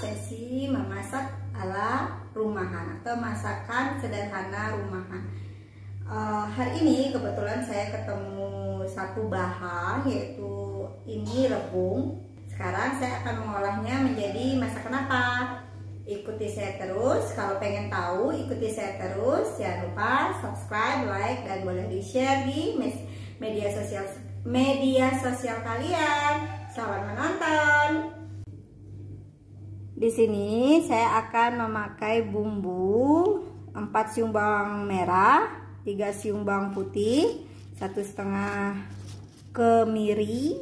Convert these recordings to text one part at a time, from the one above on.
sesi memasak ala rumahan atau masakan sederhana rumahan. Hari ini kebetulan saya ketemu satu bahan, yaitu ini rebung. Sekarang saya akan mengolahnya menjadi masakan apa? Ikuti saya terus. Kalau pengen tahu, ikuti saya terus. Jangan lupa subscribe, like, dan boleh di-share di media sosial kalian. Selamat menonton. Di sini saya akan memakai bumbu 4 siung bawang merah, 3 siung bawang putih, 1,5 kemiri,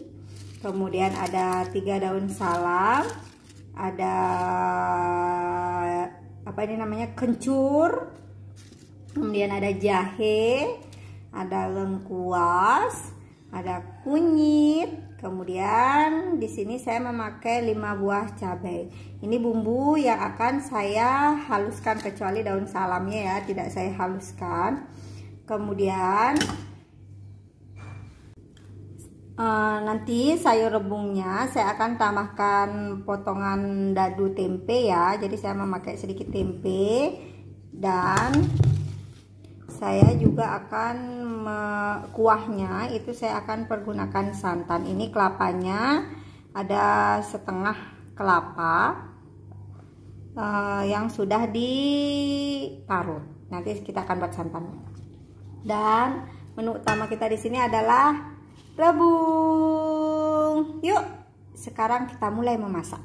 kemudian ada 3 daun salam, ada kencur, kemudian ada jahe, ada lengkuas, ada kunyit, kemudian di sini saya memakai 5 buah cabai. Ini bumbu yang akan saya haluskan, kecuali daun salamnya ya, tidak saya haluskan. Kemudian nanti sayur rebungnya saya akan tambahkan potongan dadu tempe ya. Jadi saya memakai sedikit tempe, dan saya juga akan kuahnya itu saya akan pergunakan santan. Ini kelapanya ada setengah kelapa yang sudah diparut. Nanti kita akan buat santannya. Dan menu utama kita di sini adalah rebung. Yuk, sekarang kita mulai memasak.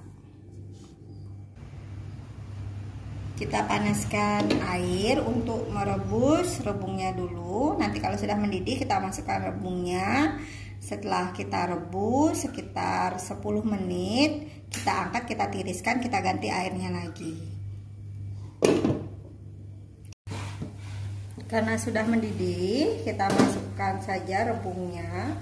Kita panaskan air untuk merebus rebungnya dulu. Nanti kalau sudah mendidih kita masukkan rebungnya. Setelah kita rebus sekitar 10 menit, kita angkat, kita tiriskan, kita ganti airnya lagi. Karena sudah mendidih, kita masukkan saja rebungnya.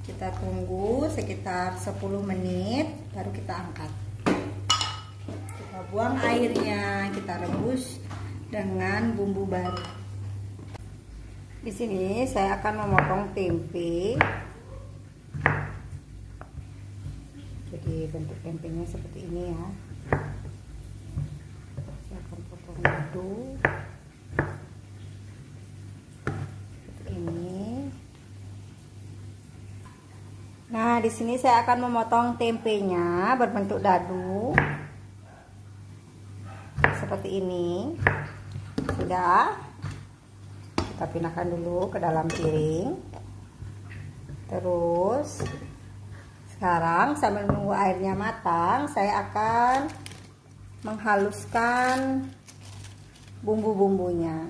Kita tunggu sekitar 10 menit, baru kita angkat. Kita buang airnya, kita rebus dengan bumbu baru. Di sini saya akan memotong tempe. Jadi bentuk tempenya seperti ini ya. Saya akan potong dadu seperti ini. Nah, di sini saya akan memotong tempenya berbentuk dadu seperti ini. Sudah, kita pindahkan dulu ke dalam piring. Terus sekarang sambil menunggu airnya matang, saya akan menghaluskan bumbu-bumbunya.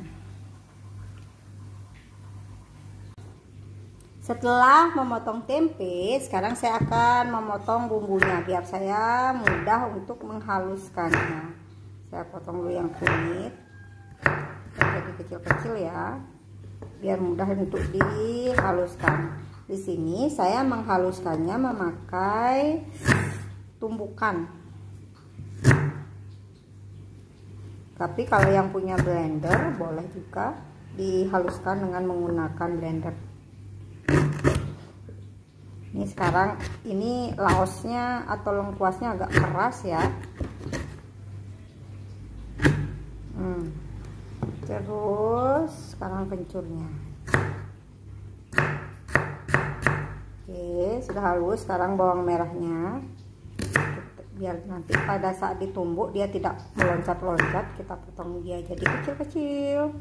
Setelah memotong tempe, sekarang saya akan memotong bumbunya biar saya mudah untuk menghaluskannya. Saya potong dulu yang kunyit, jadi kecil-kecil ya, biar mudah untuk dihaluskan. Di sini saya menghaluskannya memakai tumbukan. Tapi kalau yang punya blender boleh juga dihaluskan dengan menggunakan blender. Ini sekarang ini laosnya atau lengkuasnya agak keras ya. Terus sekarang kencurnya. Oke, sudah halus. Sekarang bawang merahnya, biar nanti pada saat ditumbuk dia tidak meloncat-loncat, kita potong dia jadi kecil-kecil.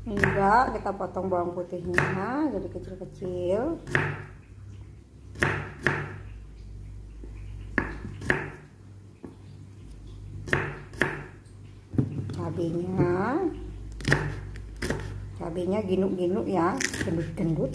Enggak, kita potong bawang putihnya jadi kecil-kecil. Cabenya ginuk-ginuk ya, gendut-gendut.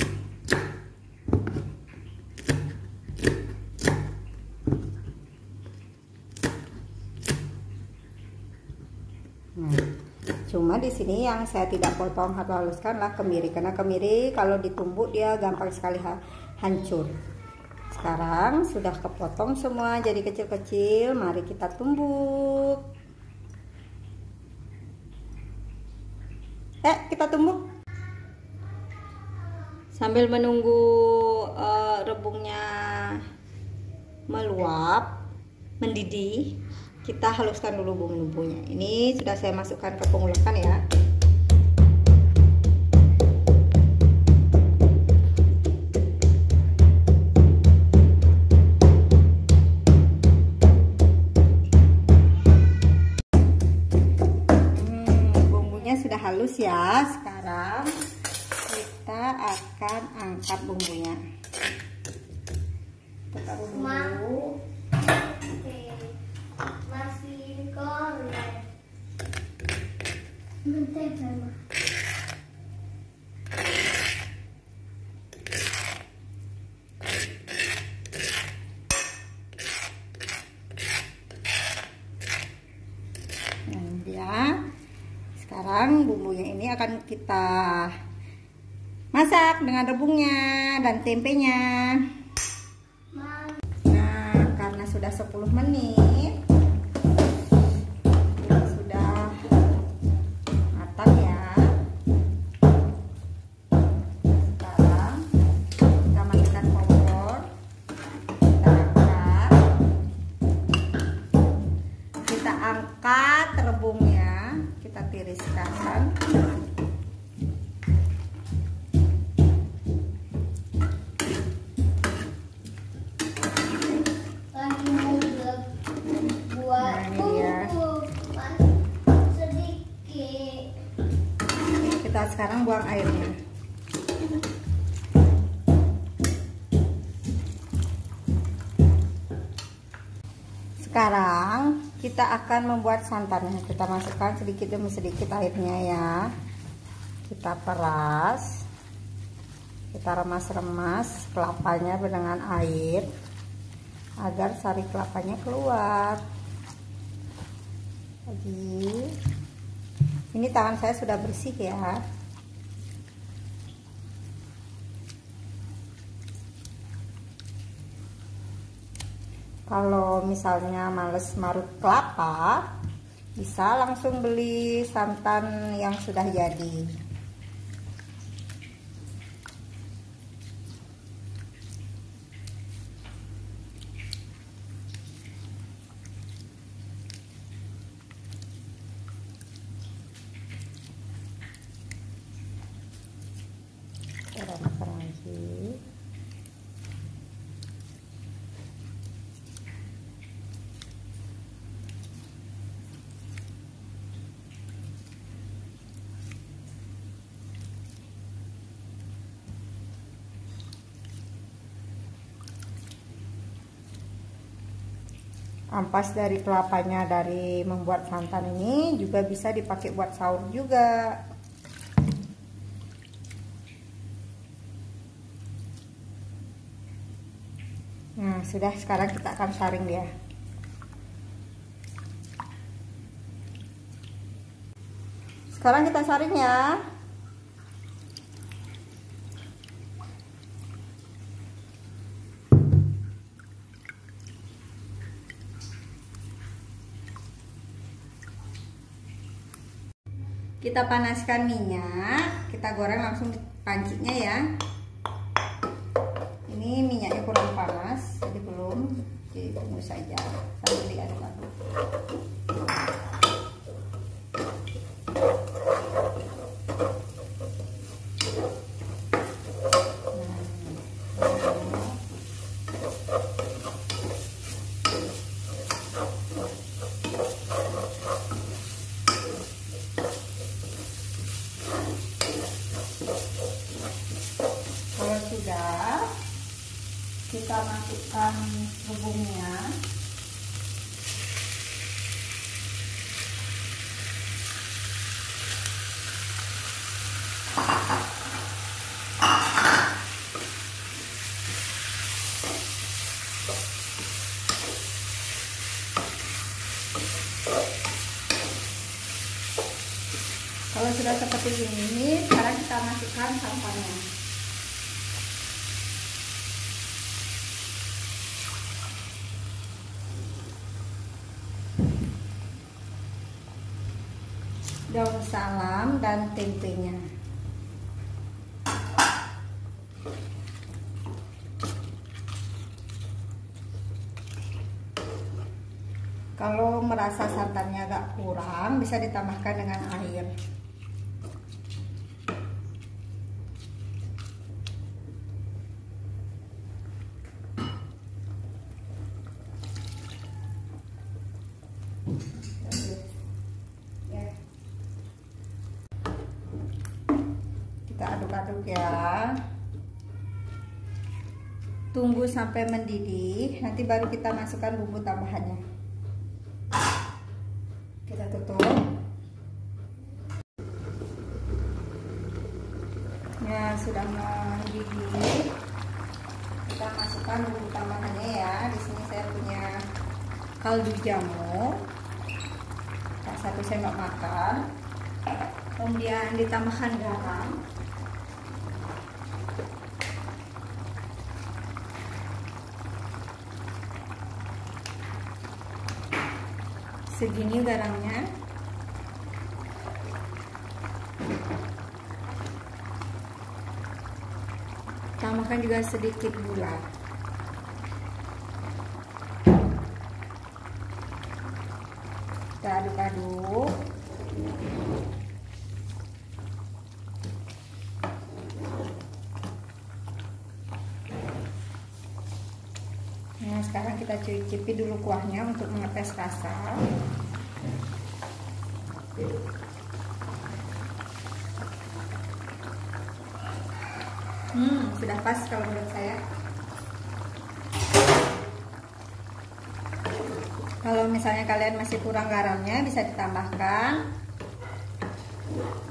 Cuma di sini yang saya tidak potong atau haluskanlah kemiri, karena kemiri kalau ditumbuk dia gampang sekali hancur. Sekarang sudah kepotong semua jadi kecil-kecil, mari kita tumbuk. Kita tumbuk. Sambil menunggu rebungnya meluap, mendidih, kita haluskan dulu bumbu-bumbunya. Ini sudah saya masukkan ke pengulakan ya. Bumbunya sudah halus ya. Sekarang kita akan angkat bumbunya. Kita taruh dulu. Masih goreng. Bentar, Mama. Nah, dia. Sekarang bumbunya ini akan kita masak dengan rebungnya dan tempenya. Nah, karena sudah 10 menit sudah matang ya. Sekarang kita matikan kompor, kita angkat rebungnya, kita tiriskan. Kita sekarang buang airnya. Sekarang kita akan membuat santannya. Kita masukkan sedikit demi sedikit airnya ya. Kita peras. Kita remas-remas kelapanya dengan air agar sari kelapanya keluar. Lagi. Ini tangan saya sudah bersih ya. Kalau misalnya males marut kelapa, bisa langsung beli santan yang sudah jadi. Remas lagi. Ampas dari kelapanya dari membuat santan ini juga bisa dipakai buat sahur juga. Nah, sudah, sekarang kita akan saring dia. Sekarang kita saring ya. Kita panaskan minyak, kita goreng langsung di pancinya ya. Ini minyaknya kurang panas, jadi belum, jadi tunggu saja sambil diaduk-aduk. Kalau sudah, kita masukkan rebungnya. Kalau sudah seperti ini, sekarang kita masukkan santannya. Daun salam dan tempenya. Kalau merasa santannya agak kurang, bisa ditambahkan dengan air. Kita aduk-aduk ya. Tunggu sampai mendidih, nanti baru kita masukkan bumbu tambahannya. Kita tutup. Ya, sudah mendidih. Kita masukkan bumbu tambahannya ya. Di sini saya punya kaldu jamur. Satu saya nggak makan. Kemudian ditambahkan garam. Segini garamnya. Tambahkan juga sedikit gula. Kita aduk-aduk. Nah, sekarang kita cicipi dulu kuahnya untuk mengetes rasa. Sudah pas kalau menurut saya. Kalau misalnya kalian masih kurang garamnya, bisa ditambahkan.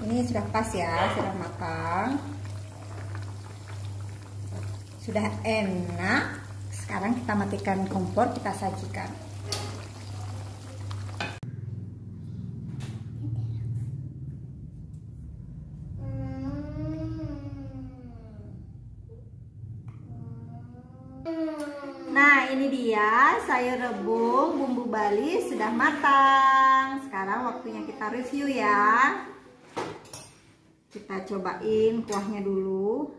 Ini sudah pas ya, sudah matang, sudah enak. Sekarang kita matikan kompor, kita sajikan. Nah, ini dia sayur rebung bumbu Bali sudah matang. Sekarang waktunya kita review ya. Kita cobain kuahnya dulu.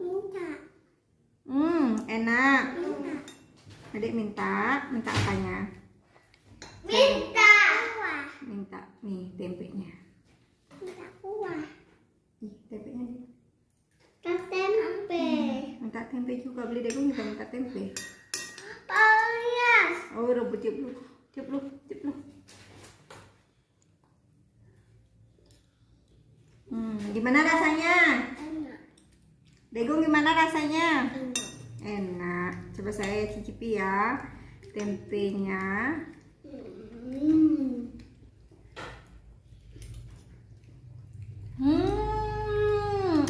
Enak. Adik minta apanya? Minta nih tempenya. Minta kuah. Nih, tempenya nih. Tempe. Minta tempe juga, beli Degung juga minta tempe. Panas. Oh, rebut cium lu. Gimana rasanya? Enak. Degung gimana rasanya? Enak. Enak. Coba saya cicipi ya tempenya.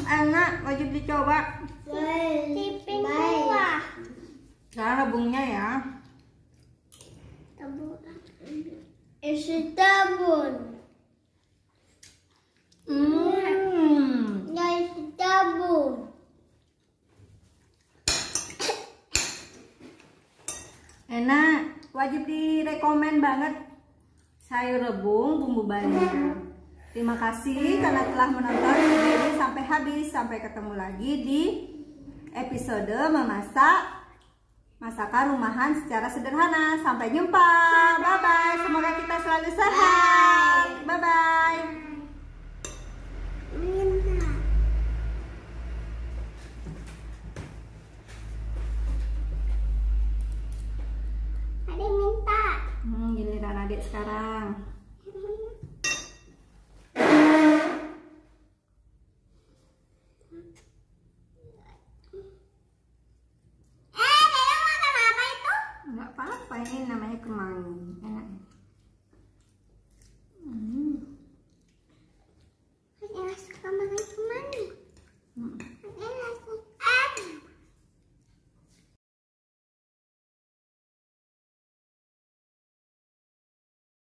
Enak, wajib dicoba. Tipin kuah. Sekarang rebungnya ya. Isi tabun. Isi tabun. Enak, wajib direkomen banget sayur rebung bumbu Bali. Terima kasih karena telah menonton video ini sampai habis. Sampai ketemu lagi di episode memasak masakan rumahan secara sederhana. Sampai jumpa. Bye bye. Semoga kita selalu sehat. Bye bye. Adik minta. Giliran adik sekarang. Dedek makan apa itu? Nggak apa-apa, ini namanya kemangi.